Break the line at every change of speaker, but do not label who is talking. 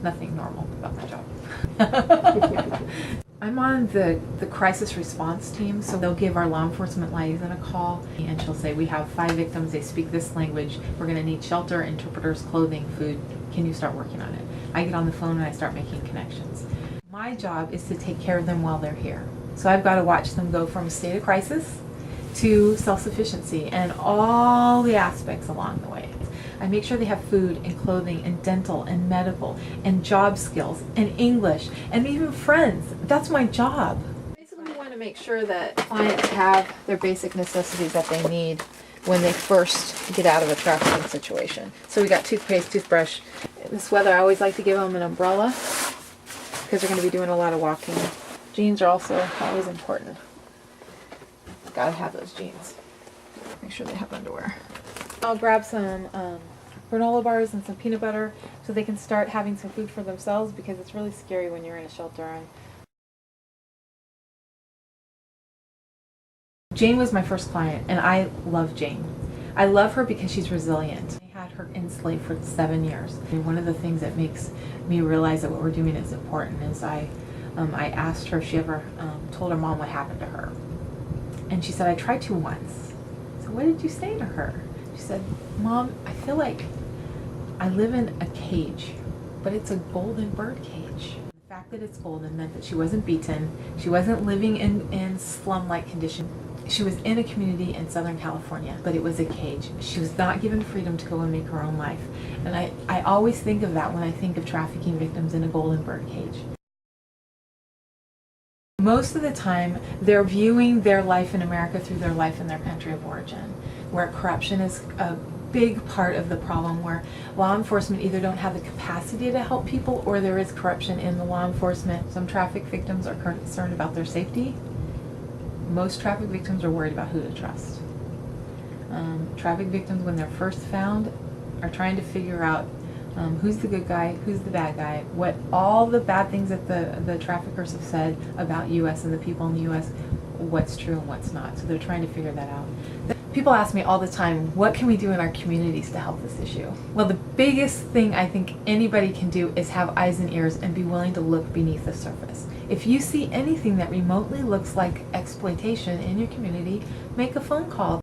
nothing normal about my job. I'm on the crisis response team, so they'll give our law enforcement liaison a call, and she'll say, we have 5 victims, they speak this language, we're going to need shelter, interpreters, clothing, food, can you start working on it? I get on the phone and I start making connections. My job is to take care of them while they're here. So I've got to watch them go from a state of crisis to self-sufficiency and all the aspects along the way. I make sure they have food and clothing and dental and medical and job skills and English and even friends. That's my job. Basically, we want to make sure that clients have their basic necessities that they need when they first get out of a trafficking situation. So we got toothpaste, toothbrush. In this weather, I always like to give them an umbrella because they're going to be doing a lot of walking. Jeans are also always important. Gotta have those jeans. Make sure they have underwear. I'll grab some granola bars and some peanut butter so they can start having some food for themselves, because it's really scary when you're in a shelter. And Jane was my first client, and I love Jane. I love her because she's resilient. I had her enslaved for 7 years. And one of the things that makes me realize that what we're doing is important is I asked her if she ever told her mom what happened to her. And she said, I tried to once. So what did you say to her? She said, Mom, I feel like I live in a cage, but it's a golden bird cage. The fact that it's golden meant that she wasn't beaten. She wasn't living in slum-like conditions. She was in a community in Southern California, but it was a cage. She was not given freedom to go and make her own life. And I always think of that when I think of trafficking victims in a golden bird cage. Most of the time, they're viewing their life in America through their life in their country of origin, where corruption is a big part of the problem, where law enforcement either don't have the capacity to help people or there is corruption in the law enforcement. Some traffic victims are concerned about their safety. Most traffic victims are worried about who to trust. Traffic victims, when they're first found, are trying to figure out who's the good guy, who's the bad guy, what all the bad things that the traffickers have said about U.S. and the people in the U.S., what's true and what's not. So they're trying to figure that out. People ask me all the time, what can we do in our communities to help this issue? Well, the biggest thing I think anybody can do is have eyes and ears and be willing to look beneath the surface. If you see anything that remotely looks like exploitation in your community, make a phone call